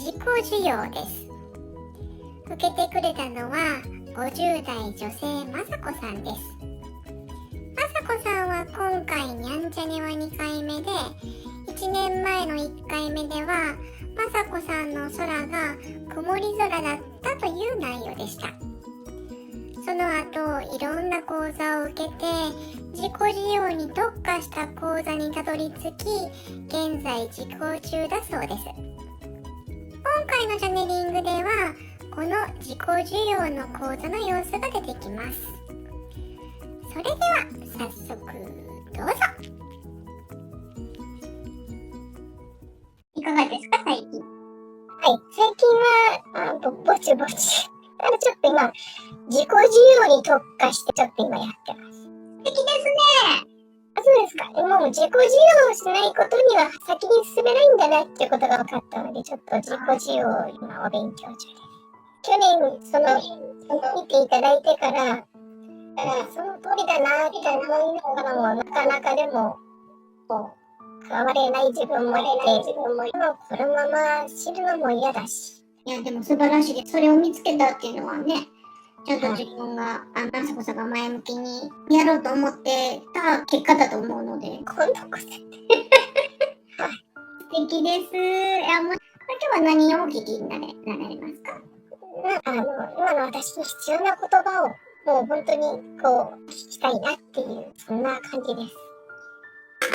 自己需要です。受けてくれたのは50代女性まさこさんです。まさこさんは今回にゃんちゃねは2回目で、1年前の1回目ではまさこさんの空が曇り空だったという内容でした。その後いろんな講座を受けて自己需要に特化した講座にたどり着き、現在受講中だそうです。今回のチャネリングではこの自己需要の講座の様子が出てきます。それでは早速どうぞ。いかがですか、最近。はい、最近はぼちぼちちょっと今自己需要に特化してちょっと今やってます。素敵ですね。そうですか。もう自己需要をしないことには先に進めないんだなっていうことが分かったので、ちょっと自己需要を今お勉強中です。去年見ていただいてから、その通りだなって思いながらも、なかなかでもこう変われない自分もいて、もうこのまま死ぬのも嫌だし。いやでも素晴らしいです。それを見つけたっていうのはね、ちゃんと自分がまさこさんが前向きにやろうと思ってた結果だと思うので、今度こそ。素敵です。いやもう今日は何をお聞きになられますか？今の私に必要な言葉をもう本当にこう聞きたいなっていうそんな感じです。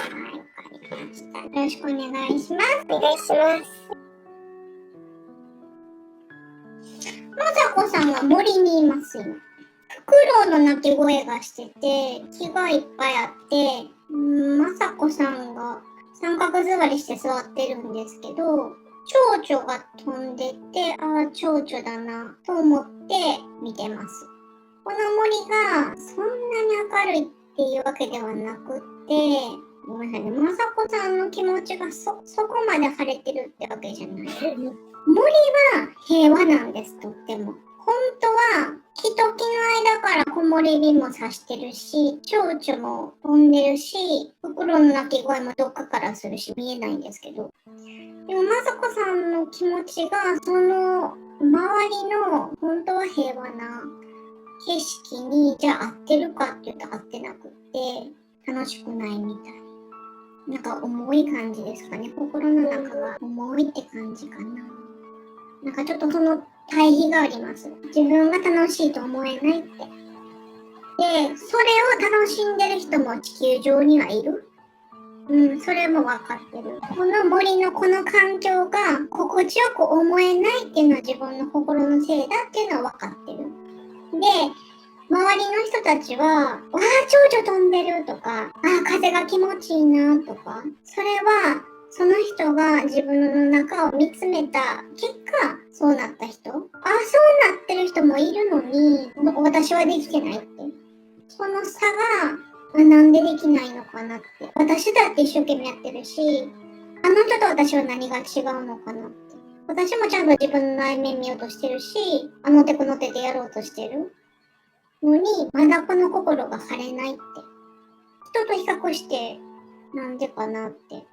はい、わかりました。よろしくお願いします。お願いします。まさこさんは森にいますよ。フクロウの鳴き声がしてて、木がいっぱいあって、まさこさんが三角座りして座ってるんですけど、蝶々が飛んでて、蝶々だなと思って見てます。この森がそんなに明るいっていうわけではなくって、ごめんなさいね、まさこさんの気持ちがそこまで晴れてるってわけじゃない。森は平和なんです、とっても。本当は木と木の間から木漏れ日も差してるし、蝶々も飛んでるし、フクロウの鳴き声もどっかからするし見えないんですけど、でもまさこさんの気持ちがその周りの本当は平和な景色にじゃあ合ってるかって言うと合ってなくって楽しくないみたい。なんか重い感じですかね。心の中が重いって感じかな。なんかちょっとその対比があります。自分が楽しいと思えないって。で、それを楽しんでる人も地球上にはいる。それも分かってる。この森のこの環境が心地よく思えないっていうのは自分の心のせいだっていうのは分かってる。で、周りの人たちは、蝶々飛んでるとか、風が気持ちいいなとか、それはその人が自分の中を見つめた結果、そうなった人。そうなってる人もいるのに、私はできてないって。その差が、なんでできないのかなって。私だって一生懸命やってるし、あの人と私は何が違うのかなって。私もちゃんと自分の内面見ようとしてるし、あの手この手でやろうとしてるのに、まだこの心が晴れないって。人と比較して、なんでかなって。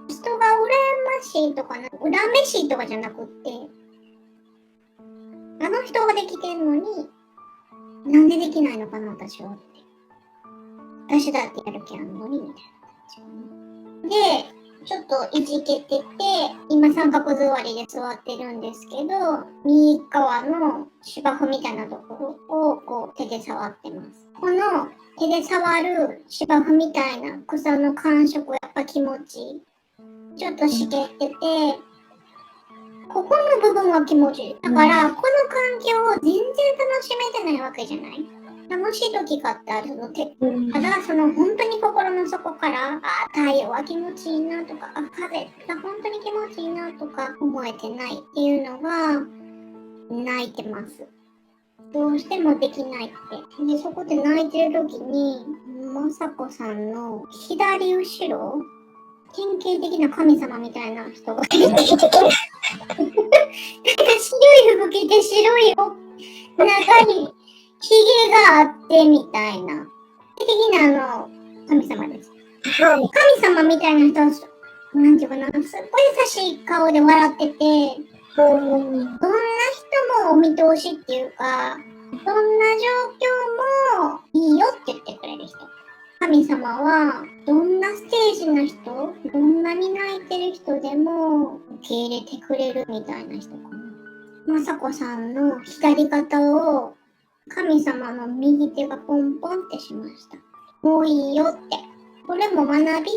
人が羨ましいとか恨めしいとかじゃなくって、あの人ができてんのに、なんでできないのかな、私はって。私だってやる気あるのに、みたいな感じ。で、ちょっといじけてて、今三角座りで座ってるんですけど、右側の芝生みたいなところをこう手で触ってます。この手で触る芝生みたいな草の感触やっぱ気持ちいい。ちょっと湿ってて、ここの部分は気持ちいい。だから、この環境を全然楽しめてないわけじゃない。楽しい時があってあるので、ただその本当に心の底から、太陽は気持ちいいなとか、風が本当に気持ちいいなとか思えてないっていうのが泣いてます。どうしてもできないって。で、そこで泣いてる時に、まさこさんの左後ろ、典型的な神様みたいな人が白い服着て白い中にひげがあってみたいな的な神様です。神様みたいな人はなんていうかな、すっごい優しい顔で笑ってて、うん。どんな人もお見通しっていうか、どんな状況もいいよって言ってくれる人。神様はどんなステージの人、どんなに泣いてる人でも受け入れてくれるみたいな人かな。雅子さんの左肩を神様の右手がポンポンってしました。もういいよって。これも学びって。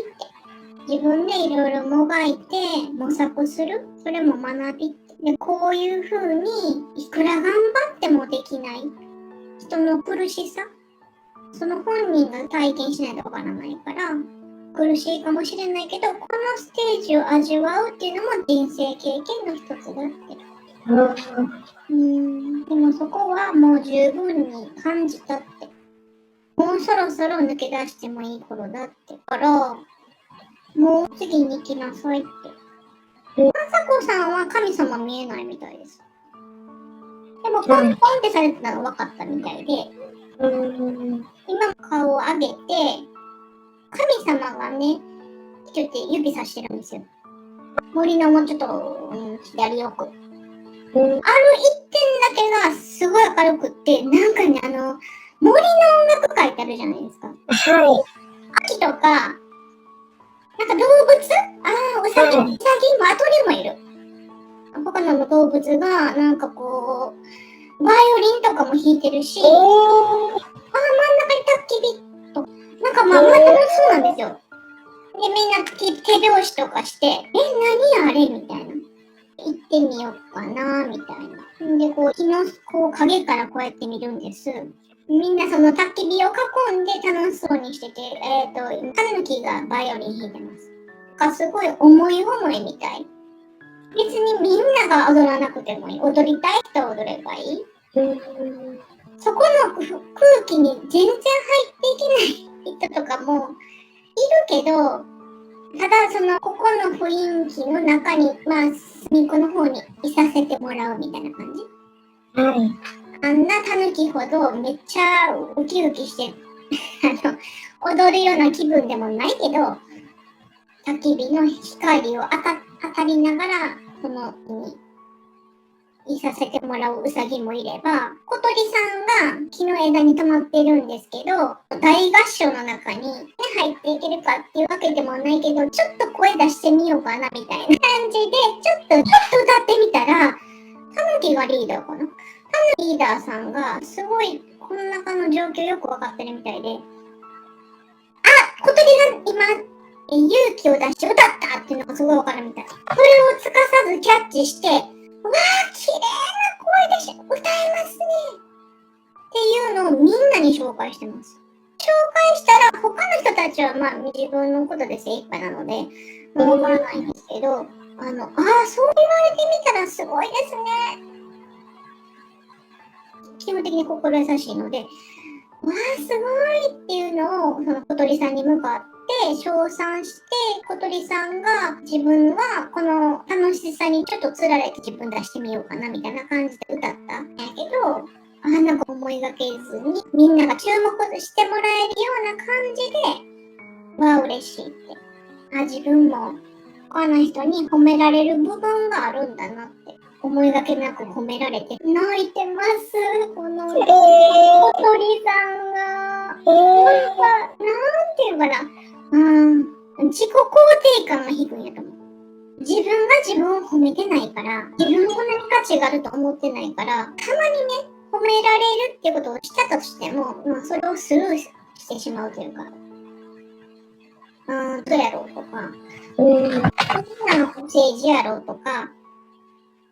自分でいろいろもがいて模索する。それも学びって。で、こういう風にいくら頑張ってもできない人の苦しさ。その本人が体験しないとわからないから、苦しいかもしれないけど、このステージを味わうっていうのも人生経験の一つだって。でもそこはもう十分に感じたって。もうそろそろ抜け出してもいい頃だってから、もう次に行きなさいって。雅子さんは神様見えないみたいです。でもポンポンってされてたの分かったみたいで、今顔を上げて、神様がね、ちょっと指さしてるんですよ。森のもうちょっと、左奥。ある一点だけがすごい明るくって、なんかね、森の音楽書いてあるじゃないですか。はい。秋とか、なんか動物ウサギもあとにもいる。他の動物が、なんかこう、バイオリンとかも弾いてるし、真ん中に焚き火と、なんかまあ楽しそうなんですよ。で、みんな手拍子とかして、何あれみたいな。行ってみようかな、みたいな。で、こう、木のこう影からこうやって見るんです。みんなその焚き火を囲んで楽しそうにしてて、タヌキがバイオリン弾いてます。すごい思い思いみたい。別にみんなが踊らなくてもいい。踊りたい人は踊ればいい。そこの空気に全然入っていけない人とかもいるけど、ただそのここの雰囲気の中に、まあ、隅っこの方にいさせてもらうみたいな感じ。はい。あんなタヌキほどめっちゃウキウキして踊るような気分でもないけど、焚き火の光を当たりながら、そのにいさせてもらうウサギもいれば、小鳥さんが木の枝に止まっているんですけど、大合唱の中に、入っていけるかっていうわけでもないけど、ちょっと声出してみようかなみたいな感じで、ちょっと歌ってみたら、タヌキがリーダーかな。タヌキリーダーさんが、すごい、この中の状況よくわかってるみたいで、小鳥が今、勇気を出して歌ったっていうのがすごいわかるみたい。それをつかさずキャッチして、わー、綺麗な声でし歌えますねっていうのをみんなに紹介してます。紹介したら他の人たちはまあ自分のことで精一杯なので、わからないんですけど、そう言われてみたらすごいですね。基本的に心優しいので、わーすごいっていうのをその小鳥さんに向かって称賛して、小鳥さんが自分はこの楽しさにちょっとつられて自分出してみようかなみたいな感じで歌ったんやけど、なんか思いがけずにみんなが注目してもらえるような感じで、わあ嬉しいって。自分も他の人に褒められる部分があるんだなって思いがけなく褒められて泣いてます。この小鳥さんが。なんていうかな。自己肯定感が低いんやと思う。自分が自分を褒めてないから、自分にこんなに価値があると思ってないから、たまにね、褒められるっていうことをしたとしても、それをスルーしてしまうというか、どうやろうとか、みんなの政治やろうとか、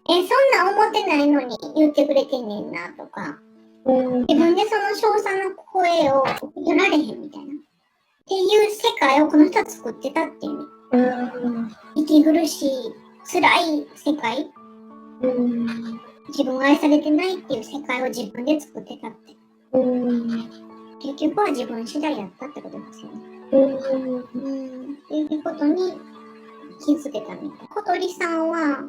そんな思ってないのに言ってくれてんねんなとか、自分でその称賛の声を取られへんみたいな。っていう世界をこの人は作ってたっていうね。息苦しい、辛い世界。自分が愛されてないっていう世界を自分で作ってたって。結局は自分次第やったってことですよね。っていうことに気づけたみたい。小鳥さんは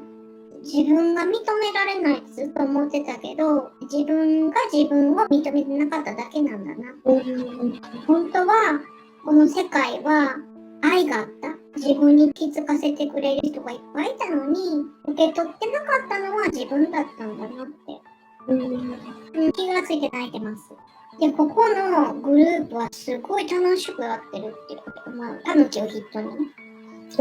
自分が認められないってずっと思ってたけど、自分が自分を認めてなかっただけなんだな。本当はこの世界は愛があった。自分に気づかせてくれる人がいっぱいいたのに、受け取ってなかったのは自分だったんだなって、気がついて泣いてます。で、ここのグループはすごい楽しくやってるっていうこと。タヌキを筆頭にね。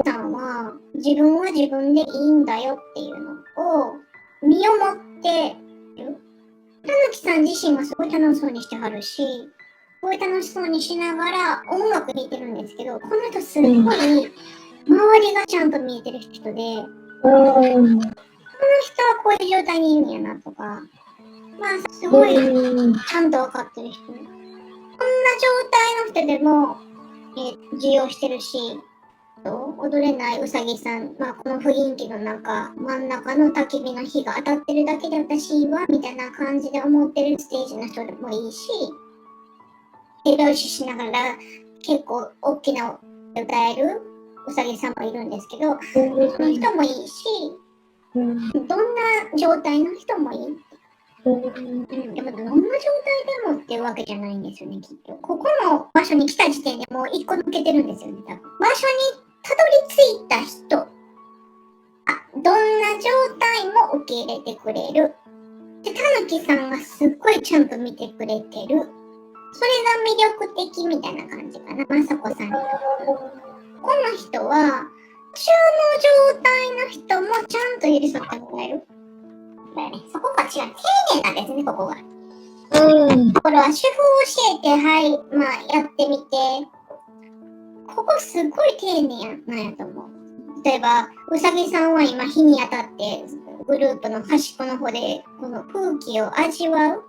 さんは自分は自分でいいんだよっていうのを身をもってる。たぬきさん自身はすごい楽しそうにしてはるし、すごい楽しそうにしながら音楽弾いてるんですけど、この人すっごい周りがちゃんと見えてる人で、この人はこういう状態にいるんやなとか、すごいちゃんと分かってる人。こんな状態の人でも、授業してるし、踊れないうさぎさん、この雰囲気の中、真ん中の焚き火の火が当たってるだけで私はみたいな感じで思ってるステージの人でもいいし、手拍子しながら結構大きな歌えるうさぎさんもいるんですけど、その人もいいし、どんな状態の人もいい。でもどんな状態でもっていうわけじゃないんですよね、きっと。ここの場所に来た時点でもう一個抜けてるんですよね、多分。場所にたどり着いた人、どんな状態も受け入れてくれる。で、たぬきさんがすっごいちゃんと見てくれてる。それが魅力的みたいな感じかな、まさこさんにとって。この人は、中の状態の人もちゃんと寄り添ってもらえる。そこが違う。丁寧なんですね、ここが。これは手法を教えて、はい、やってみて、ここすごい丁寧なんやと思う。例えば、うさぎさんは今日に当たってグループの端っこの方でこの空気を味わう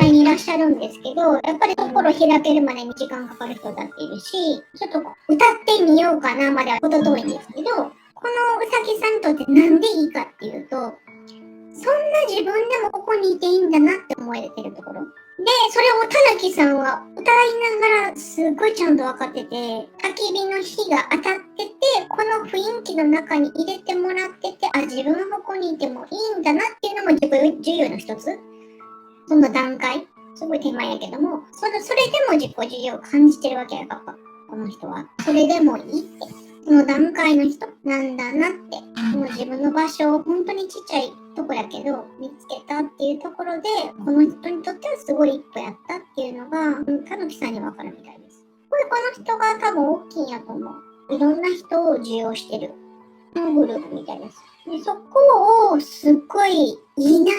にいらっしゃるんですけど、やっぱり心開けるまでに時間かかる人だっているし、ちょっと歌ってみようかなまでは程遠いんですけど、このうさぎさんにとってなんでいいかっていうと、そんな自分でもここにいていいんだなって思えてるところ。で、それをたぬきさんは歌いながらすっごいちゃんと分かってて、焚き火の火が当たってて、この雰囲気の中に入れてもらってて、自分はここにいてもいいんだなっていうのも授業の一つ。その段階。すごい手前やけども、それでも自己授業を感じてるわけやから、この人は。それでもいいって。その段階の人なんだなって。もう自分の場所を本当にちっちゃいとこやけど見つけたっていうところで、この人にとってはすごい一歩やったっていうのが、たぬきさんにわかるみたいです。この人が多分大きいんやと思う。いろんな人を受容してるグループみたいです。で、そこをすっごいいいなっ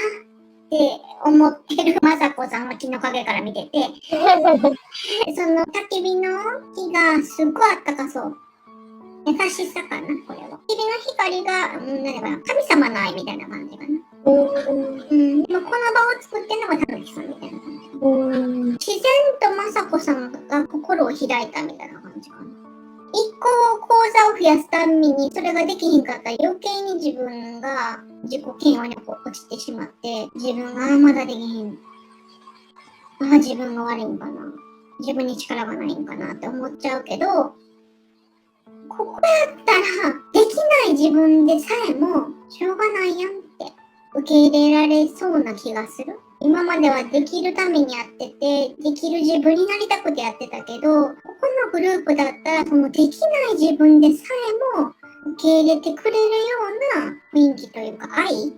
て思ってるまさこさんは木の陰から見てて、その焚き火の火がすっごいあったかそう。優しさかな、これは。日々の光が、何だかな、神様の愛みたいな感じかな。でもこの場を作ってるのがたぬきさんみたいな感じ。自然とまさこさんが心を開いたみたいな感じかな。一個講座を増やすためにそれができひんかったら余計に自分が自己嫌悪に落ちてしまって、自分がまだできひん。自分が悪いんかな。自分に力がないんかなって思っちゃうけど、ここやったらできない自分でさえもしょうがないやんって受け入れられそうな気がする。今まではできるためにやってて、できる自分になりたくてやってたけど、ここのグループだったらそのできない自分でさえも受け入れてくれるような雰囲気というか愛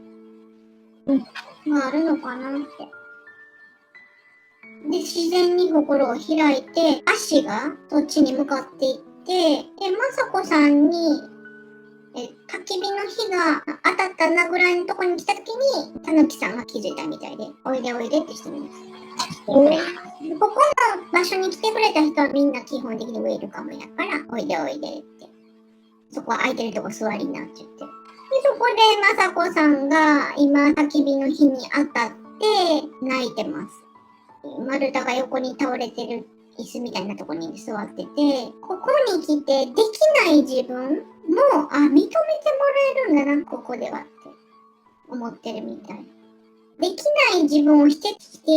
があるのかなって。で、自然に心を開いて足がそっちに向かっていって、まさこさんに焚き火の火が当たったなぐらいのとこに来た時に、たぬきさんが気づいたみたいで、おいでおいでってしてみます。ここの場所に来てくれた人はみんな基本的にウェルカムやから、おいでおいでって。そこは空いてるとこ座りなって言って。で、そこでまさこさんが今焚き火の火に当たって泣いてます。丸太が横に倒れてる椅子みたいなとこに座ってて、ここに来てできない自分も認めてもらえるんだな、ここではって思ってるみたい。できない自分を否定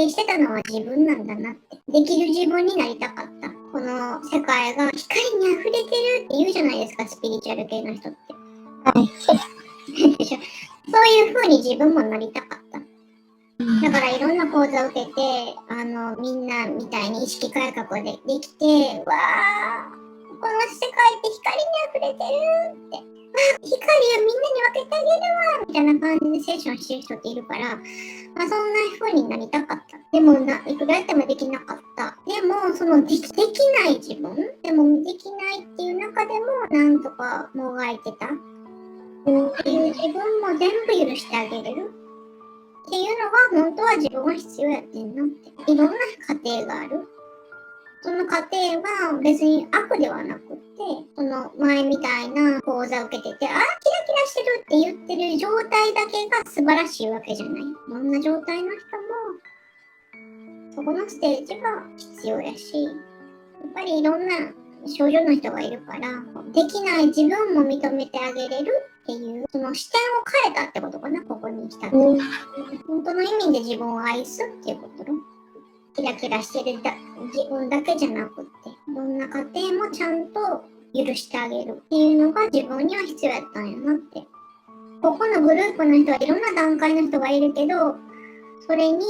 してたのは自分なんだなって。できる自分になりたかった。この世界が光に溢れてるって言うじゃないですか、スピリチュアル系の人って。そういう風に自分もなりたかった。だからいろんな講座を受けて、みんなみたいに意識改革でできて、この世界って光に溢れてるって。あ、光をみんなに分けてあげるわみたいな感じでセッションしてる人っているから、まあ、そんな風になりたかった。でもいくらやってもできなかった。でも、そのできない自分でもできないっていう中でも、なんとかもがいてた。っていう自分も全部許してあげれる。っていうのが本当は自分は必要やってんなって。いろんな過程がある。その過程は別に悪ではなくって、その前みたいな講座を受けてて、あ、キラキラしてるって言ってる状態だけが素晴らしいわけじゃない。どんな状態の人も、そこのステージが必要やし、やっぱりいろんな症状の人がいるから、できない自分も認めてあげれるっていう、その視点を変えたってことかな、ここに来たって。本当の意味で自分を愛すっていうことの。キラキラしてる自分だけじゃなくって、どんな家庭もちゃんと許してあげるっていうのが自分には必要やったんやなって。ここのグループの人はいろんな段階の人がいるけど、それに、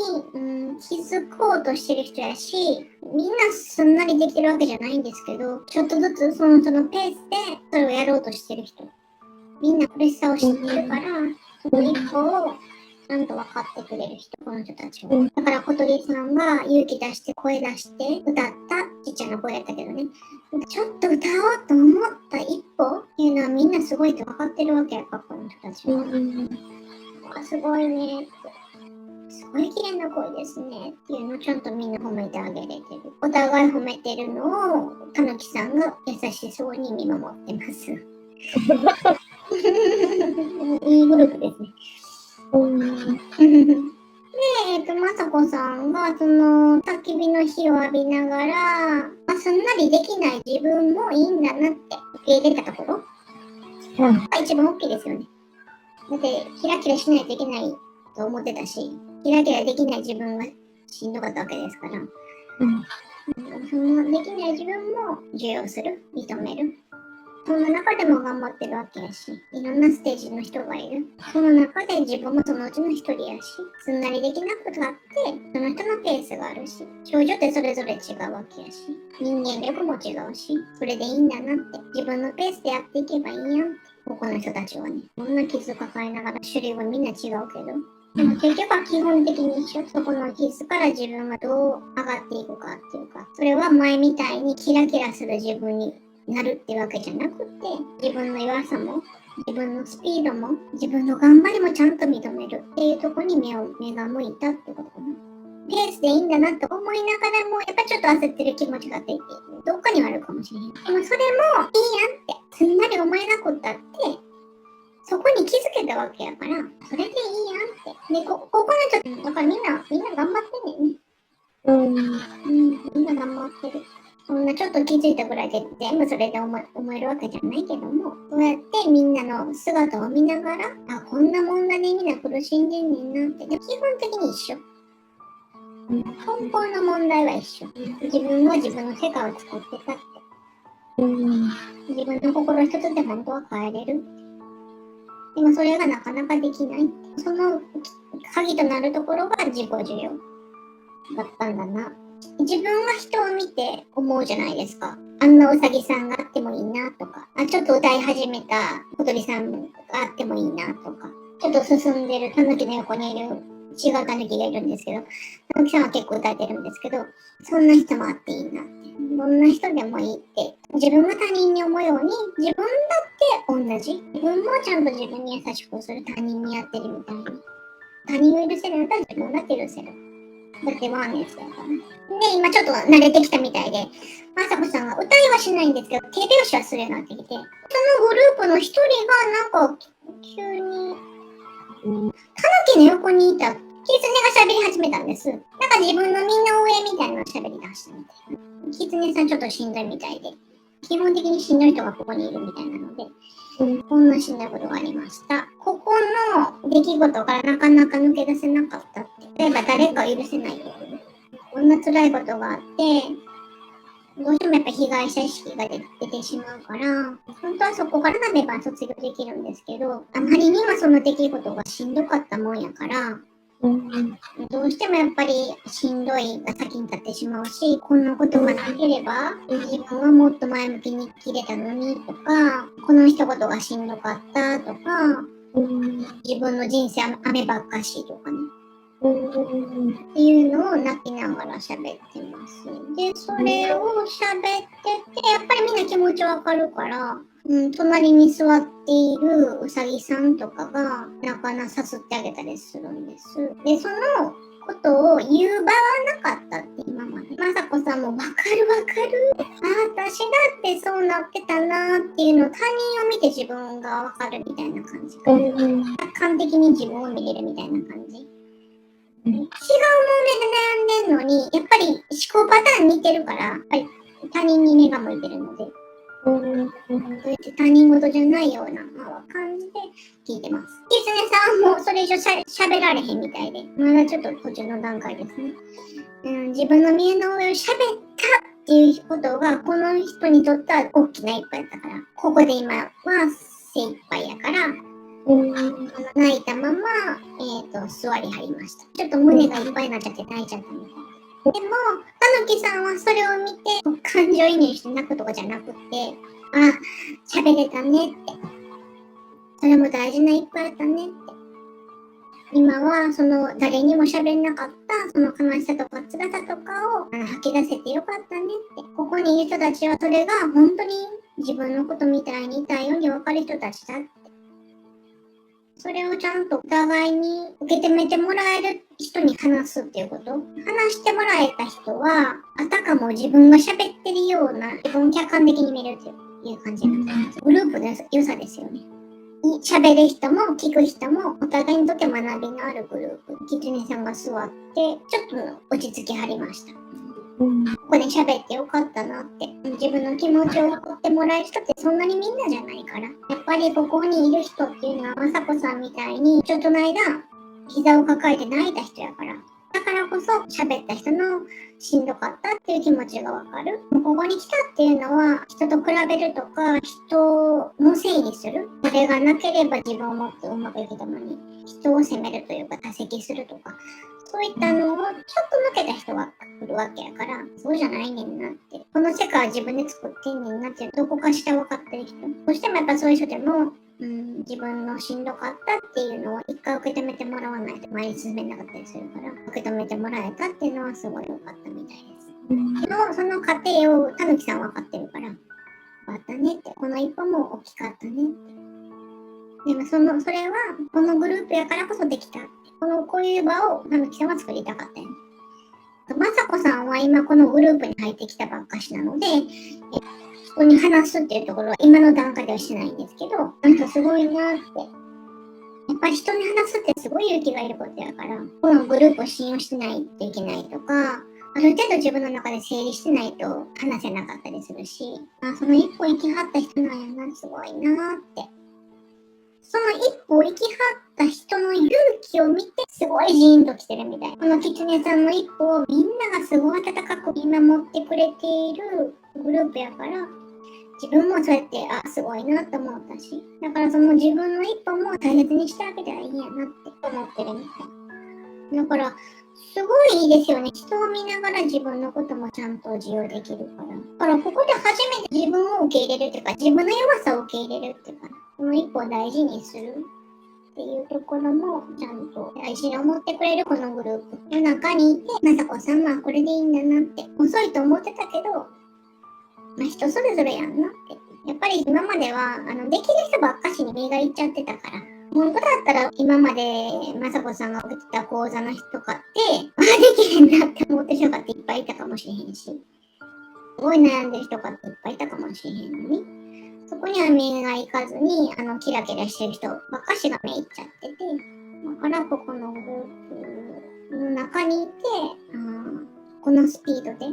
気づこうとしてる人やし、みんなすんなりできるわけじゃないんですけど、ちょっとずつそのペースでそれをやろうとしてる人。みんな苦しさを知ってるから、その一歩をちゃんと分かってくれる人、この人たちは。だから小鳥さんが勇気出して声出して歌ったちっちゃな声やったけどね、ちょっと歌おうと思った一歩っていうのはみんなすごいって分かってるわけやから、この人たちは。すごいねって。すごい綺麗な声ですねっていうのをちゃんとみんな褒めてあげれてる。お互い褒めてるのをたぬきさんが優しそうに見守ってます。いいグループですね。で、まさこさんがその焚き火の火を浴びながら、すんなりできない自分もいいんだなって受け入れたところが一番大きいですよね。だってキラキラしないといけないと思ってたし、キラキラできない自分がしんどかったわけですから、そのできない自分も受容する、認める。その中でも頑張ってるわけやし、いろんなステージの人がいる。その中で自分もそのうちの一人やし、すんなりできなくたって、その人のペースがあるし、症状ってそれぞれ違うわけやし、人間力も違うし、それでいいんだなって、自分のペースでやっていけばいいやんって、ここの人たちはね、こんな傷抱えながら種類はみんな違うけど、でも結局は基本的に一緒。そこの傷から自分がどう上がっていくかっていうか、それは前みたいにキラキラする自分になるってわけじゃなくて、自分の弱さも、自分のスピードも、自分の頑張りもちゃんと認めるっていうところに目が向いたってことかな。ペースでいいんだなって思いながらも、やっぱちょっと焦ってる気持ちがあって、どっかにはあるかもしれへん。でもそれもいいやんって、すんなり思えなくったって、そこに気づけたわけやから、それでいいやんって。で、ここの人、だからみんな頑張ってんねんね。みんな頑張ってる。そんなちょっと気づいたぐらいで全部それで思えるわけじゃないけども、そうやってみんなの姿を見ながら、あ、こんな問題でみんな苦しんでんねんなって。で、基本的に一緒。根本の問題は一緒。自分は自分の世界を作ってたって。自分の心一つで本当は変えれる。でもそれがなかなかできない。その鍵となるところが自己需要だったんだな。自分が人を見て思うじゃないですか。あんなうさぎさんがあってもいいなとか、ちょっと歌い始めた小鳥さんがあってもいいなとか、ちょっと進んでるタヌキの横にいる違うタヌキがいるんですけど、タヌキさんは結構歌えてるんですけど、そんな人もあっていいなって。どんな人でもいいって。自分が他人に思うように、自分だって同じ。自分もちゃんと自分に優しくする、他人にやってるみたいに。他人を許せるんだったら自分だって許せる。だってワンネスだから。で、今ちょっと慣れてきたみたいで、まさこさんが歌いはしないんですけど、手拍子はするようになってきて、そのグループの一人がなんか、急に、タヌキの横にいたキツネが喋り始めたんです。なんか自分のみんな上みたいなのを喋り出したみたいな。キツネさんちょっとしんどいみたいで、基本的にしんどい人がここにいるみたいなので、こんなしんどいことがありました。ここの出来事からなかなか抜け出せなかったって。例えば誰かを許せないとかね。こんな辛いことがあって、どうしてもやっぱ被害者意識が出てしまうから、本当はそこからなれば卒業できるんですけど、あまりにもその出来事がしんどかったもんやから、どうしてもやっぱりしんどいが先に立ってしまうし、こんなことがなければ自分はもっと前向きに生きれたのにとか、この一言がしんどかったとか、自分の人生雨ばっかしとかね。っていうのを泣きながら喋ってます。で、それを喋ってて、やっぱりみんな気持ちわかるから、隣に座っているうさぎさんとかが仲さすってあげたりするんです。で、そのことを言う場はなかったって今まで。まさこさんもわかるわかる。私だってそうなってたなっていうのを他人を見て自分がわかるみたいな感じ。客観的に自分を見れるみたいな感じ。違う問題で悩んでんのに、やっぱり思考パターン似てるから、やっぱり他人に目が向いてるので、そうやって他人事じゃないような感じで聞いてます。キツネさんもそれ以上喋られへんみたいで、まだちょっと途中の段階ですね。自分の見えの上を喋ったっていうことが、この人にとっては大きな一歩やったから、ここで今は精一杯やから、泣いたまま、座りはりました。ちょっと胸がいっぱいになっちゃって泣いちゃったみたい。でも、たぬきさんはそれを見て、感情移入して泣くとかじゃなくて、喋れたねって。それも大事な一歩やったねって。今は、誰にも喋れなかった、その悲しさとか辛さとかを吐き出せてよかったねって。ここにいる人たちは、それが本当に自分のことみたいに痛いように分かる人たちだって。それをちゃんとお互いに受け止めてもらえる人に話すっていうこと。話してもらえた人は、あたかも自分が喋ってるような、自分を客観的に見れるという感じになってます。グループの良さですよね。喋る人も聞く人もお互いにとって学びのあるグループ。キツネさんが座って、ちょっと落ち着きはりました。ここで喋ってよかったなって。自分の気持ちを分かってもらえる人ってそんなにみんなじゃないから。やっぱりここにいる人っていうのは、まさこさんみたいに、ちょっとの間、膝を抱えて泣いた人やから。だからこそ、喋った人のしんどかったっていう気持ちがわかる。ここに来たっていうのは、人と比べるとか、人のせいにする。これがなければ自分をもっとうまくいけたのに、人を責めるというか、他責するとか、そういったのをちょっと抜けた人が来るわけやから、そうじゃないねんなって。この世界は自分で作ってんねんなって、どこかしら分かってる人。どうしてもやっぱそういう人でも、自分のしんどかったっていうのを一回受け止めてもらわないと前に進めなかったりするから、受け止めてもらえたっていうのはすごい良かったみたいです。その過程をたぬきさん分かってるから、よかったねって、この一歩も大きかったねって。でもそれはこのグループやからこそできたって。こういう場をたぬきさんは作りたかったよね。まさこさんは今このグループに入ってきたばっかしなので、人に話すっていうところは今の段階ではしてないんですけど、なんかすごいなって。やっぱり人に話すってすごい勇気がいることやから、このグループを信用してないといけないとか、ある程度自分の中で整理してないと話せなかったりするし、その一歩生きはった人なんやな、すごいなって。その一歩生きはった人の勇気を見て、すごいジーンと来てるみたい。このキツネさんの一歩をみんながすごい温かく見守ってくれているグループやから、自分もそうやって、すごいなって思ったし。だからその自分の一歩も大切にしてあげたらいいんやなって思ってるみたい。だから、すごいいいですよね。人を見ながら自分のこともちゃんと自由できるから。だからここで初めて自分を受け入れるっていうか、自分の弱さを受け入れるっていうか、この一歩を大事にするっていうところもちゃんと大事に思ってくれるこのグループの中にいて、まさこさんはこれでいいんだなって、遅いと思ってたけど、人それぞれやんなって。やっぱり今まではできる人ばっかしに目がいっちゃってたから、本当だったら今までまさこさんが受けてた講座の人とかって、できへんなって思ってる人がいっぱいいたかもしれへんし、すごい悩んでる人がいっぱいいたかもしれへんのに、そこには目がいかずに、キラキラしてる人ばっかしが目いっちゃってて、だからここのグループの中にいて、このスピードで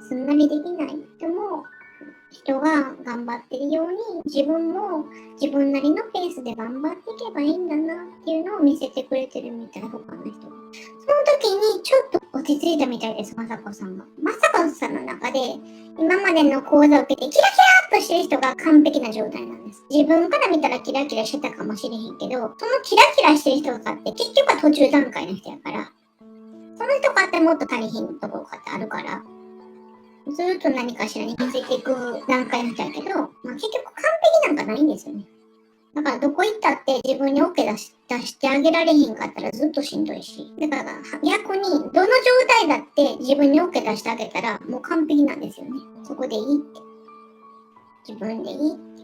すんなりできない人も、人が頑張ってるように、自分も自分なりのペースで頑張っていけばいいんだなっていうのを見せてくれてるみたい、他の人が。その時にちょっと落ち着いたみたいです、まさこさんが。まさこさんの中で、今までの講座を受けてキラキラーっとしてる人が完璧な状態なんです。自分から見たらキラキラしてたかもしれへんけど、そのキラキラしてる人がって結局は途中段階の人やから、その人かってもっと足りひんところかってあるから、ずっと何かしらに気づいていく段階の人やけど、結局完璧なんかないんですよね。だからどこ行ったって自分に OK 出してあげられへんかったらずっとしんどいし。だから逆にどの状態だって自分に OK 出してあげたらもう完璧なんですよね。そこでいいって。自分でいいって。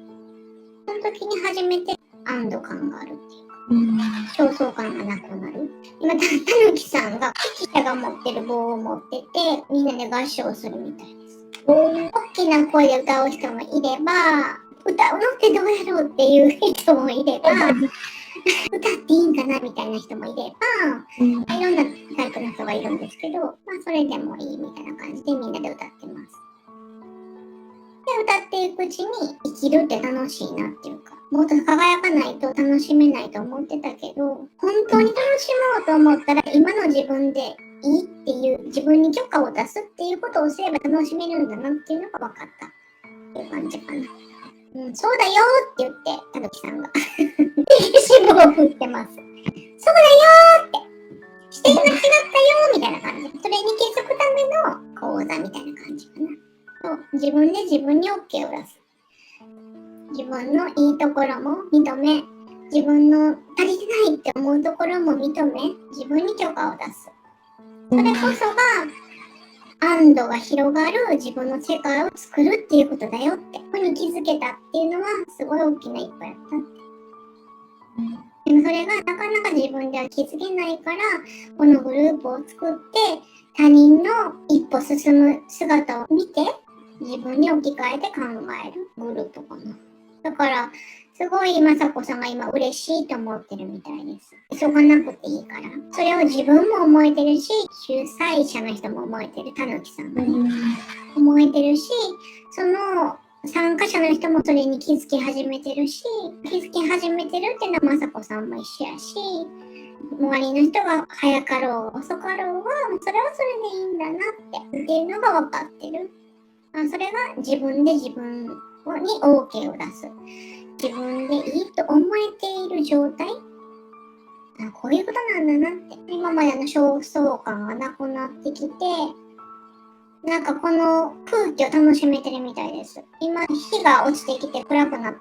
その時に初めて安堵感があるっていうか、焦燥感がなくなる。今、たぬきさんが指揮者が持ってる棒を持っててみんなで合唱するみたいです。大きな声で歌う人もいれば、歌うのってどうやろうっていう人もいれば、歌っていいんかなみたいな人もいれば、いろんなタイプの人がいるんですけど、それでもいいみたいな感じでみんなで歌ってます。で、歌っていくうちに生きるって楽しいなっていうか、もっと輝かないと楽しめないと思ってたけど、本当に楽しもうと思ったら今の自分でいいっていう、自分に許可を出すっていうことをすれば楽しめるんだなっていうのが分かったっていう感じかな。そうだよって言って、たぬきさんが。指導を振ってます。そうだよって。視点が違ったよみたいな感じ。それに気づくための講座みたいな感じかな。自分で自分に OK を出す。自分のいいところも認め、自分の足りてないって思うところも認め、自分に許可を出す。それこそが、安堵が広がる自分の世界を作るっていうことだよって、ここに気づけたっていうのはすごい大きな一歩やったって。でもそれがなかなか自分では気づけないから、このグループを作って他人の一歩進む姿を見て自分に置き換えて考えるグループかな。だからすごいまさこさんが今嬉しいと思ってるみたいです。急がなくていいから。それを自分も思えてるし、主催者の人も思えてる、たぬきさんがね、思えてるし、その参加者の人もそれに気づき始めてるし、気づき始めてるっていうのはまさこさんも一緒やし、周りの人が早かろう遅かろうが、それはそれでいいんだなっていうのが分かってる。それが自分で自分に OK を出す。自分でいいと思えている状態、こういうことなんだなって。今までの焦燥感がなくなってきて、なんかこの空気を楽しめてるみたいです。今日が落ちてきて暗くなって、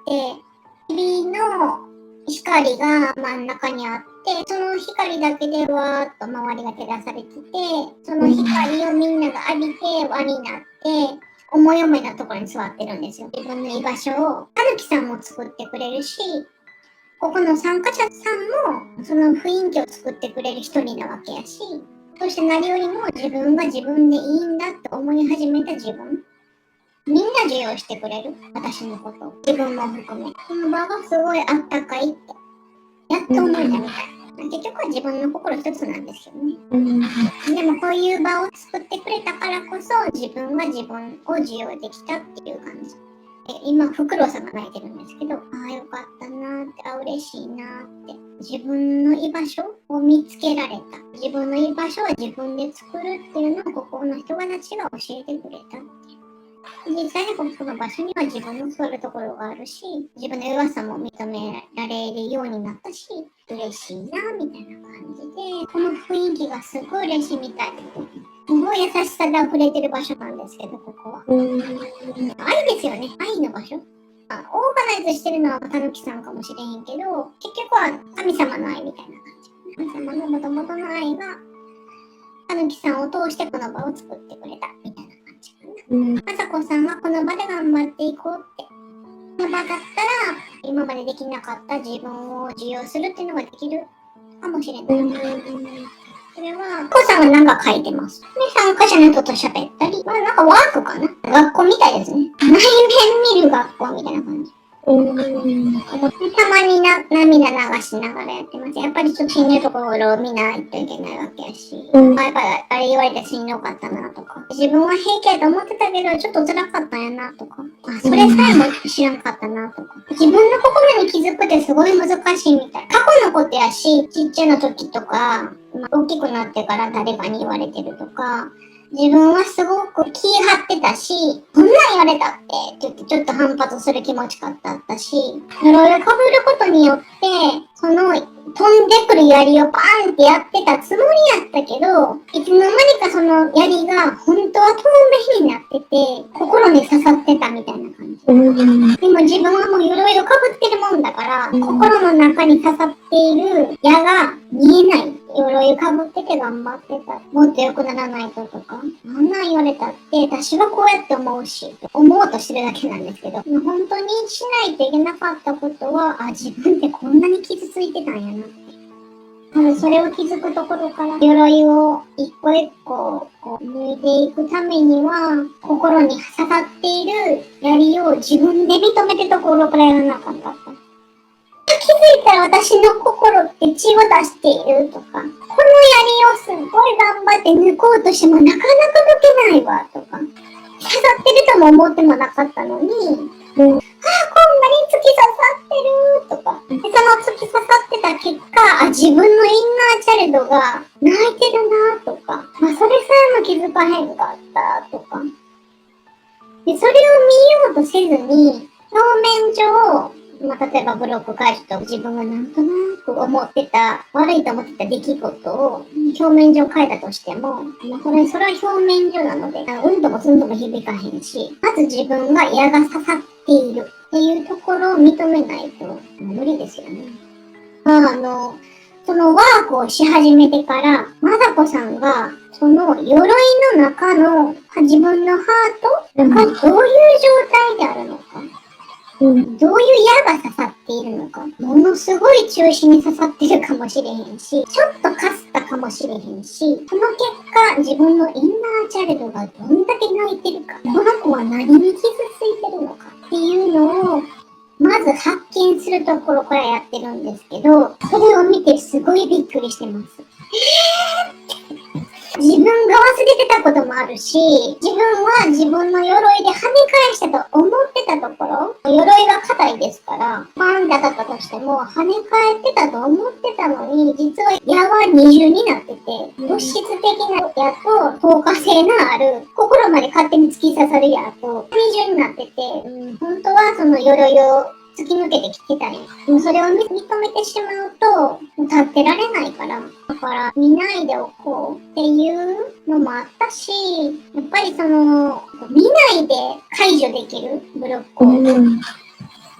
日々の光が真ん中にあって、その光だけでわーっと周りが照らされてて、その光をみんなが浴びて輪になって、思い思いのところに座ってるんですよ。自分の居場所をたぬきさんも作ってくれるし、ここの参加者さんもその雰囲気を作ってくれる一人なわけやし、そして何よりも自分が自分でいいんだと思い始めた自分、みんな受容してくれる、私のことを、自分も含め。この場がすごいあったかいってやっと思えたみたい。結局は自分の心一つなんですけどね。でもこういう場を作ってくれたからこそ自分が自分を受容できたっていう感じ。今フクロウさんが泣いてるんですけど、よかったなーって、嬉しいなーって、自分の居場所を見つけられた、自分の居場所は自分で作るっていうのをここの人たちが教えてくれたっていう。実際にこの場所には自分の座るところがあるし、自分の弱さも認められるようになったし、嬉しいなみたいな感じで、この雰囲気がすごい嬉しいみたい。すごい優しさで溢れてる場所なんですけど、ここは。愛ですよね、愛の場所。オーガナイズしてるのはたぬきさんかもしれへんけど、結局は神様の愛みたいな感じ。神様の元々の愛が、たぬきさんを通してこの場を作ってくれたみたいな感じかな。まさこさんはこの場で頑張っていこうって。この場だったら、今までできなかった自分を受容するっていうのができるかもしれない。それは、コウさんがなんか書いてます。で、参加者の人と喋ったり、なんかワークかな、学校みたいですね。内面見る学校みたいな感じ。たまに涙流しながらやってます。やっぱりちょっと死ぬところを見ないといけないわけやし、やっぱりあれ言われてしんどかったなとか、自分は平気やと思ってたけど、ちょっと辛かったんやなとか、それさえも知らんかったなとか、自分の心に気づくってすごい難しいみたい。過去のことやし、ちっちゃな時とか、大きくなってから誰かに言われてるとか、自分はすごく気張ってたし、こんなん言われたって言ってちょっと反発する気持ちかったし、鎧を被ることによって、その飛んでくる槍をバーンってやってたつもりやったけど、いつの間にかその槍が本当は透明になってて、心に刺さってたみたいな感じ。でも自分はもう鎧を被ってるもんだから、心の中に刺さっている矢が見えない。鎧をかぶってて頑張ってた。もっと良くならないととか。あんなん言われたって、私はこうやって思うし、思おうとしてるだけなんですけど、本当にしないといけなかったことは、自分ってこんなに傷ついてたんやなって。多分それを気づくところから、鎧を一個一個こう脱いでいくためには、心に刺さっている槍を自分で認めるところからやらなかった。気づいたら私の心って血を出しているとか、この槍をすっごい頑張って抜こうとしてもなかなか抜けないわとか、刺さってるとも思ってもなかったのに、こんなに突き刺さってるとか、でその突き刺さってた結果、自分のインナーチャイルドが泣いてるなとか、それさえも気づかへんかったとか、でそれを見ようとせずに、表面上、例えばブロック返すと自分がなんとなく思ってた、悪いと思ってた出来事を表面上変えたとしても、それは表面上なので、うんともすんとも響かへんし、まず自分が矢が刺さっているっていうところを認めないと無理ですよね。そのワークをし始めてから、まさこさんが、その鎧の中の自分のハートがどういう状態であるのか。どういう矢が刺さっているのか。ものすごい中心に刺さってるかもしれへんし、ちょっとかすったかもしれへんし、その結果、自分のインナーチャイルドがどんだけ泣いてるか、この子は何に傷ついてるのかっていうのを、まず発見するところからやってるんですけど、それを見てすごいびっくりしてます。自分が忘れてたこともあるし、自分は自分の鎧で跳ね返したと思ってたところ、鎧が硬いですから、パンって当たったとしても跳ね返ってたと思ってたのに、実は矢は二重になってて、物質的な矢と透過性のある、心まで勝手に突き刺さる矢と二重になってて、本当はその鎧を突き抜けてきてたり、それを認めてしまうと、立ってられないから、だから見ないでおこうっていうのもあったし、やっぱりその、見ないで解除できるブロックを、っ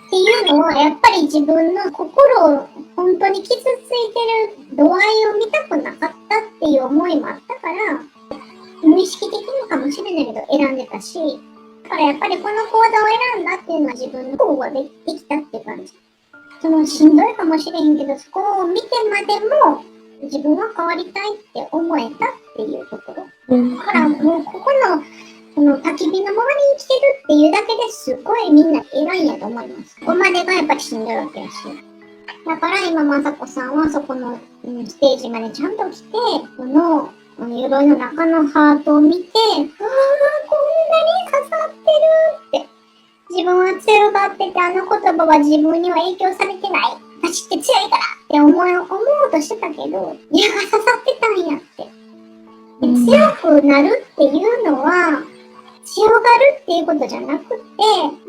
ていうのは、やっぱり自分の心を本当に傷ついてる度合いを見たくなかったっていう思いもあったから、無意識的にかもしれないけど選んでたし、だからやっぱりこの講座を選んだっていうのは自分の方ができたって感じ。そのしんどいかもしれへんけど、そこを見てまでも自分は変わりたいって思えたっていうところ。だからもうここのその焚き火の周りに来てるっていうだけですごいみんな偉いんやと思います。ここまでがやっぱりしんどいわけやし。だから今まさこさんはそこの、ステージまでちゃんと来て、この鎧の中のハートを見て、こんなに刺さってるって。自分は強がってて、あの言葉は自分には影響されてない。私って強いからって思おうとしてたけど、矢が刺さってたんやって。で強くなるっていうのは、強がるっていうことじゃなくて、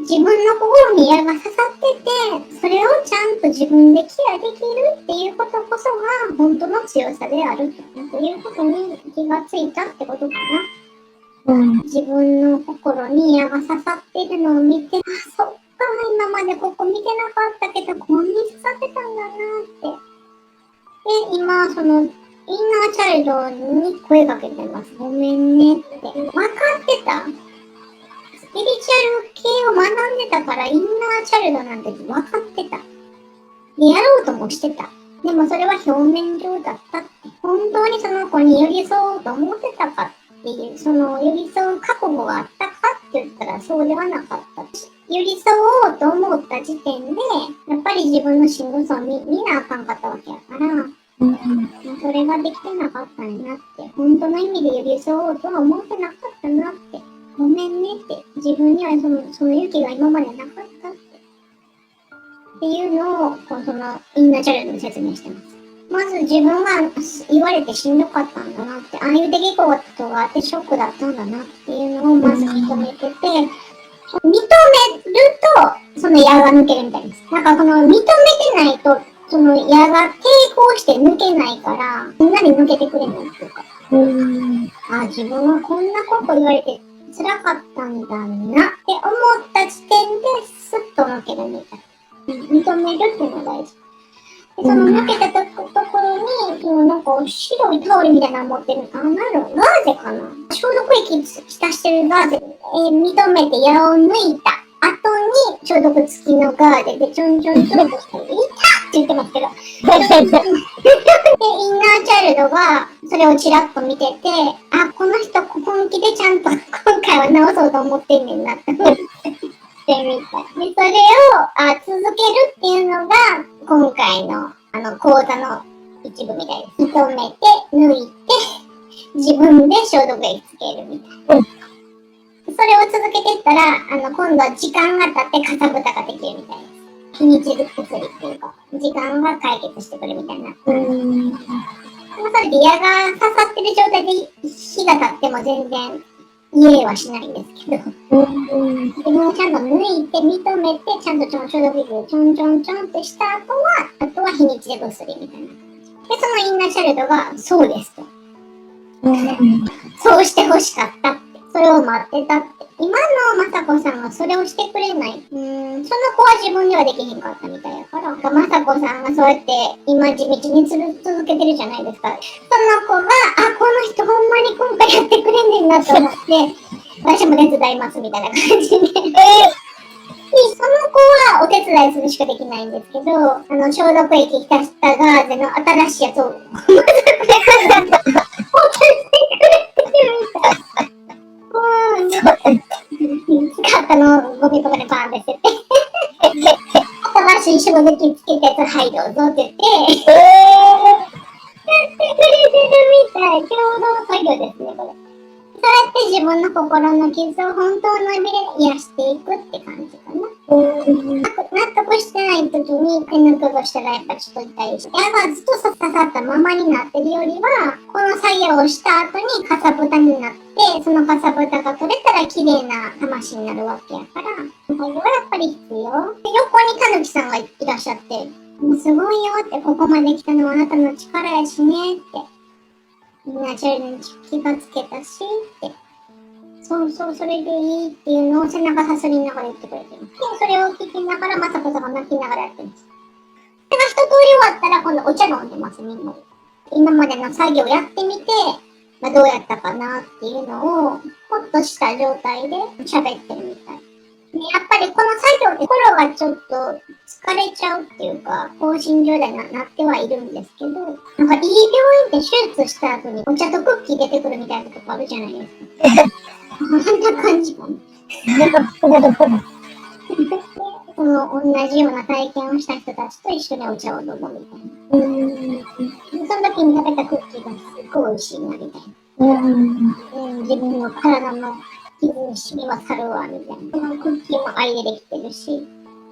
自分の心に矢が刺さってて、それをちゃんと自分でケアできるっていうことこそが本当の強さであるということに気がついたってことかな。自分の心に矢が刺さっているのを見て、そっか、今までここ見てなかったけど、こんなに刺さってたんだなって。で、今、その、インナーチャイルドに声かけてます。ごめんねって。分かってた。スピリチュアル系を学んでたから、インナーチャイルドなんて分かってた。で、やろうともしてた。でもそれは表面上だったって。本当にその子に寄り添おうと思ってたかっていう、その寄り添う覚悟があったかって言ったらそうではなかったし。寄り添おうと思った時点で、やっぱり自分のしんどさを見なあかんかったわけやから、それができてなかったんやなって、本当の意味で寄り添おうとは思ってなかったなって、ごめんねって、自分にはその勇気が今までなかったって。っていうのを、そのインナーチャイルドに説明してます。まず自分が言われてしんどかったんだなって、ああいう出来事があってショックだったんだなっていうのをまず認めてて、認めると、その矢が抜けるみたいです。なんか認めてないと、その矢が抵抗して抜けないから、みんなに抜けてくれないっていうか。あ、自分はこんなこと言われて辛かったんだなって思った時点でスッと抜けるみたいな。認めるっていうのが大事。で、その抜けたところに、なんか白いタオルみたいなの持ってる。なんだろう、ガーゼかな、消毒液浸してるガーゼ。認めて矢を抜いた後に消毒付きのガーゼでちょんちょんちょんとして、いたって言ってますけど。で、インナーチャイルドがそれをちらっと見てて、あ、この人本気でちゃんと今回は直そうと思ってんねんなって思ってみたい。で、それを続けるっていうのが今回の講座の一部みたいです。認めて、抜いて、自分で消毒液つけるみたいな。それを続けていったら、今度は時間が経ってかさぶたができるみたいです。日にち薬っていうか、時間が解決してくるみたいな。それで矢が刺さってる状態で日が経っても全然家はしないんですけど、自分をちゃんと抜いて認めて、ちゃんと消毒液でちょんちょんちょんってした後は、あとは日にちで薬みたいな。で、そのインナーチャイルドが、そうですと。そうしてほしかったって。それを待ってたって。今のまさこさんはそれをしてくれない。その子は自分ではできへんかったみたいやから。まさこさんがそうやって今地道に続けてるじゃないですか。その子が、あ、この人ほんまに今回やってくれんねんなと思って、私も手伝いますみたいな感じで。その子はお手伝いするしかできないんですけど、消毒液浸したガーゼの新しいやつを、まずこれからだと、使ったのをゴミ箱でバーンって捨てて新しい消毒液つけたやつ、はいどうぞって言って、やってくれてるみたい。共同作業ですね、これ。そうやって自分の心の傷を本当の意味で癒していくって感じかな。納得してない時に手抜くとしたらやっぱちょっと痛いし、矢がずっと刺さったままになってるよりは、この作業をした後にかさぶたになって、そのかさぶたが取れたら綺麗な魂になるわけやから、それはやっぱり必要。で、横にたぬきさんがいらっしゃって、もうすごいよって、ここまで来たのはあなたの力やしねって。みんなチャイルドに気がつけたしって。そうそう、それでいいっていうのを背中さすりながら言ってくれてる。で、それを聞きながら、まさこさんが泣きながらやってるんです。それが一通り終わったら、今度お茶飲んでます、みんなで。今までの作業やってみて、どうやったかなっていうのを、ほっとした状態で喋ってるみたい。で、やっぱりこの作業って心がちょっと疲れちゃうっていうか、放心状態になってはいるんですけど、なんかいい病院って手術した後にお茶とクッキー出てくるみたいなとこあるじゃないですか。こんな感じかな。その同じような体験をした人たちと一緒にお茶を飲むみたいな。その時に食べたクッキーがすっごい美味しいなみたいな。自分の体の傷に染み渡るわみたいな。そのクッキーも愛でできてるし、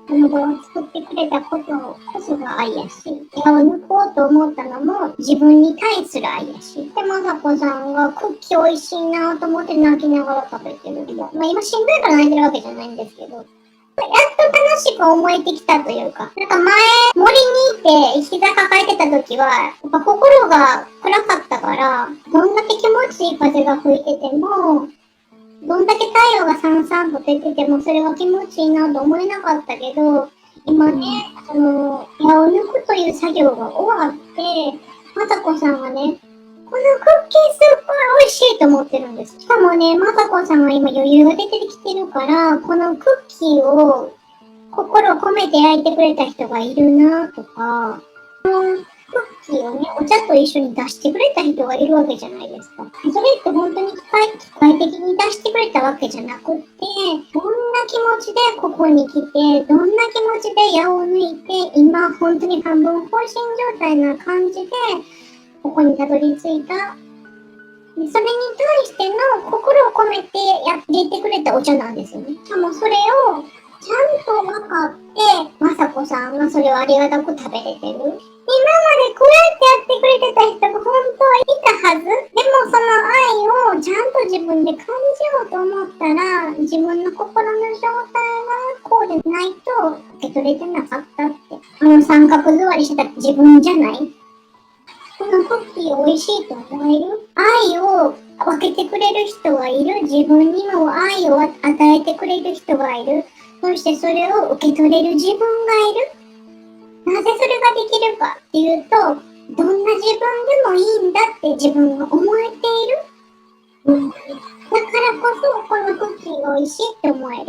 その場を作ってくれたことこそが愛やし、矢を抜こうと思ったのも自分に対する愛やし。で、まさこさんがクッキー美味しいなと思って泣きながら食べてるけど、まあ今しんどいから泣いてるわけじゃないんですけど、やっと楽しく思えてきたというか、なんか前、森にいて膝抱えてた時は、やっぱ心が暗かったから、どんだけ気持ちいい風が吹いてても、どんだけ太陽がさんさんと出ててもそれは気持ちいいなと思えなかったけど、今ね、矢を抜くという作業が終わって、まさこさんはね、このクッキーすっごい美味しいと思ってるんです。しかもね、まさこさんは今余裕が出てきてるから、このクッキーを心を込めて焼いてくれた人がいるなとか、クッキーをね、お茶と一緒に出してくれた人がいるわけじゃないですか。それって本当に機械的に出してくれたわけじゃなくって、どんな気持ちでここに来て、どんな気持ちで矢を抜いて、今本当に半分放心状態な感じで、ここにたどり着いた。それに対しての心を込めて入れてくれたお茶なんですよね。しかもそれをちゃんと分かって、まさこさんがそれをありがたく食べれてる。今までこうやってやってくれてた人が本当はいたはず。でもその愛をちゃんと自分で感じようと思ったら、自分の心の状態がこうでないと受け取れてなかったって。三角座りしてた自分じゃない。このクッキー美味しいと思える？愛を分けてくれる人がいる。自分にも愛を与えてくれる人がいる。そしてそれを受け取れる自分がいる。なぜそれができるかっていうと、どんな自分でもいいんだって自分が思えている。だからこそこのクッキーが美味しいって思える。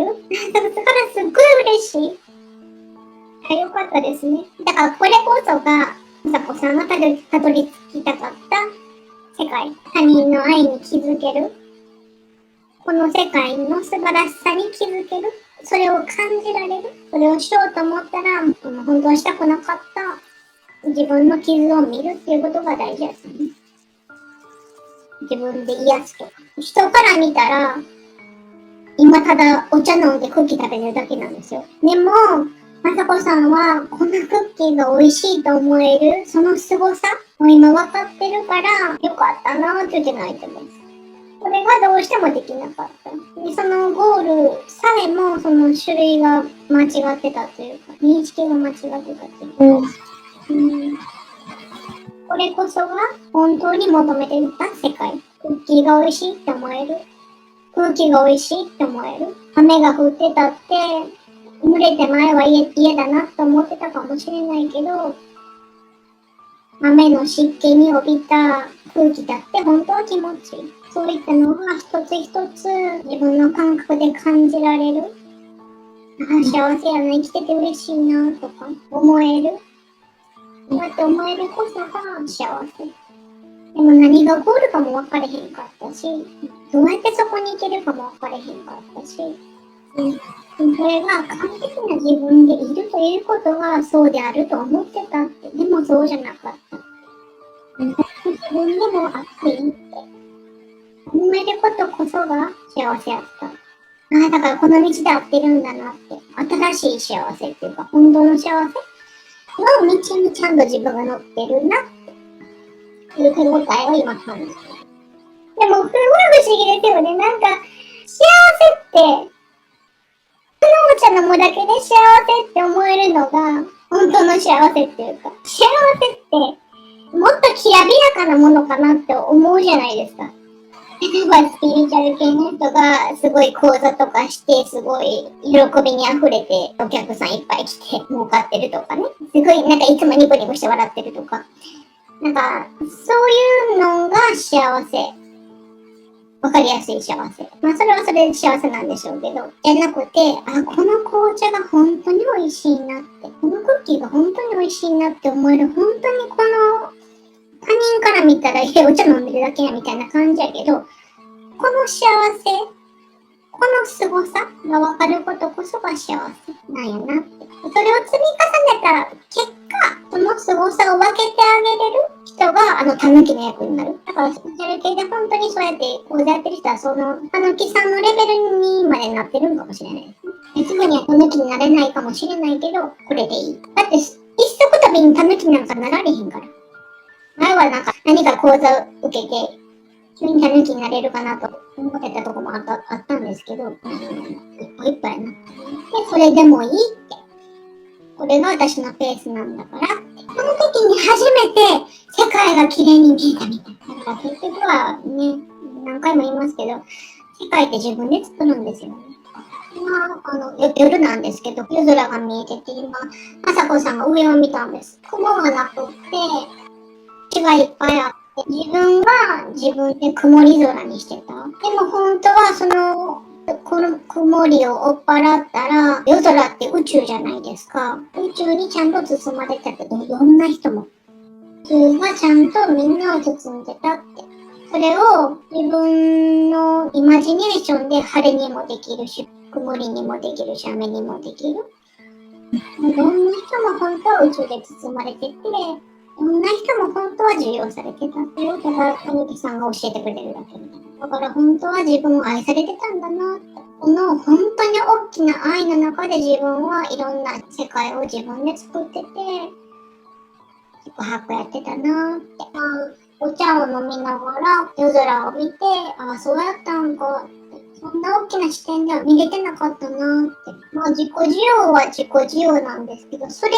だからすっごい嬉しい。よかったですね。だからこれこそがまさこさんがたどり着きたかった世界。他人の愛に気づける。この世界の素晴らしさに気づける。それを感じられる。それをしようと思ったら、本当はしたくなかった自分の傷を見るっていうことが大事ですね。自分で癒すと。人から見たら、今ただお茶飲んでクッキー食べてるだけなんですよ。でも、まさこさんはこんなクッキーが美味しいと思えるその凄さを今分かってるからよかったなって言って泣いてます。これがどうしてもできなかった。で、そのゴールさえもその種類が間違ってたというか、認識が間違ってたというか、これこそが本当に求めていた世界。クッキーが美味しいって思える。空気が美味しいって思える。雨が降ってたって濡れて前は嫌だなと思ってたかもしれないけど、雨の湿気に帯びた空気だって本当は気持ちいい。そういったのが一つ一つ自分の感覚で感じられる。幸せやな、生きてて嬉しいなとか思える。そうやって思えるこそが幸せ。でも何がゴールかも分かれへんかったし、どうやってそこに行けるかも分かれへんかったし、それが完璧な自分でいるということがそうであると思ってたって。でもそうじゃなかった。自分でもあっていいって。思えることこそが幸せやった。だからこの道で合ってるんだなって。新しい幸せっていうか、本当の幸せの道にちゃんと自分が乗ってるなっていう手応えを今感じてる。でもすごい不思議ですよね。なんか、幸せって、お茶飲むだけで幸せって思えるのが本当の幸せっていうか、幸せってもっときらびやかなものかなって思うじゃないですか。例えばスピリチュアル系の人がすごい講座とかしてすごい喜びに溢れてお客さんいっぱい来て儲かってるとかね。すごいなんかいつもニコニコして笑ってるとか。なんかそういうのが幸せ。わかりやすい幸せ。まあそれはそれで幸せなんでしょうけど。じゃなくて、この紅茶が本当に美味しいなって。このクッキーが本当に美味しいなって思える。本当にこの他人から見たら、お茶飲んでるだけやみたいな感じやけど、この幸せ、この凄さが分かることこそが幸せなんやなって。それを積み重ねた結果、その凄さを分けてあげれる人がタヌキの役になる。だからスピリチュアル系で本当にそうやって講座やってる人はそのタヌキさんのレベルにまでなってるんかもしれないです。すぐにはタヌキになれないかもしれないけど、これでいい。だって一足飛びにタヌキなんかなられへんから。前はなんか何か講座を受けて、急にタヌキになれるかなと思ってたとこもあったんですけど、一歩一歩やな。で、それでもいいって。これが私のペースなんだからって。その時に初めて世界が綺麗に見えたみたい。だから結局はね、何回も言いますけど、世界って自分で作るんですよね。今、夜なんですけど、夜空が見えてて、今、あさこさんが上を見たんです。雲がなくって、血がいっぱいあって、自分は自分で曇り空にしてた。でも本当はその、この曇りを追っ払ったら、夜空って宇宙じゃないですか。宇宙にちゃんと包まれてたけど、どんな人も。宇宙がちゃんとみんなを包んでたって。それを自分のイマジネーションで晴れにもできるし、曇りにもできるし、雨にもできる。どんな人も本当は宇宙で包まれてて、どんな人も本当は受容されてたっていう、ただ、兄貴さんが教えてくれるだけみたいな。だから本当は自分を愛されてたんだなって。この本当に大きな愛の中で自分はいろんな世界を自分で作ってて、宿泊やってたなって。お茶を飲みながら夜空を見て、ああ、そうやったんかって。そんな大きな視点では見れてなかったなって。自己需要は自己需要なんですけど、それ以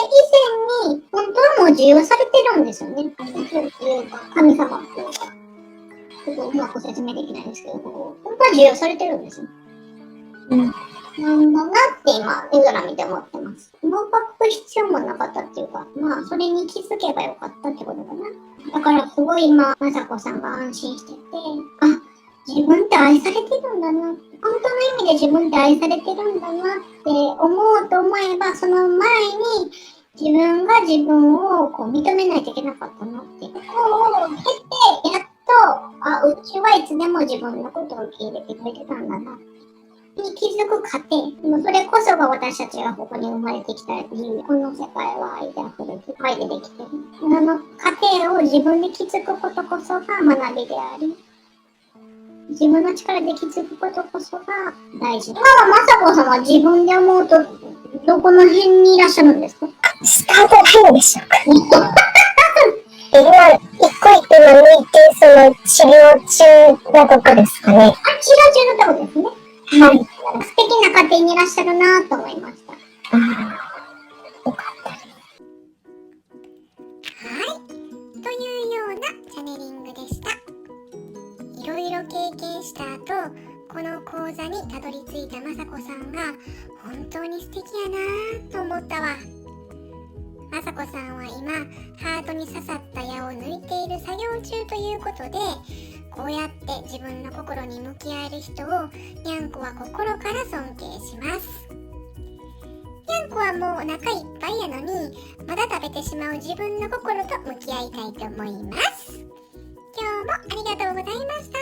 前に、本当はもう受容されてるんですよね。っていうか、神様っていうか。ちょっとうまく説明できないんですけど、本当は受容されてるんですよ。なんだなって今、夜空見て思ってます。合格必要もなかったっていうか、それに気づけばよかったってことかな。だからすごい今、まさこさんが安心してて、自分って愛されてるんだな。本当の意味で自分って愛されてるんだなって思うと思えば、その前に自分が自分をこう認めないといけなかったなって。ここを経て、やっと、うちはいつでも自分のことを受け入れてくれてたんだな。に気づく過程。それこそが私たちがここに生まれてきた理由。この世界は愛で溢れて、愛でできてる。その過程を自分で気づくことこそが学びであり、自分の力で気づくことこそが大事。今はまさこさんは自分で思うと、どこの辺にいらっしゃるんですか？スタートラインでしょうか。今、一個一個抜いて、その治療中なとこですかね。治療中のとこですね。はい。素敵な家庭にいらっしゃるなと思いました。よかった。はい。というようなチャネリングでした。いろいろ経験した後、この講座にたどり着いたまさこさんが本当に素敵やなぁと思ったわ。まさこさんは今、ハートに刺さった矢を抜いている作業中ということで、こうやって自分の心に向き合える人をにゃんこは心から尊敬します。にゃんこはもうお腹いっぱいやのに、まだ食べてしまう自分の心と向き合いたいと思います。今日もありがとうございました。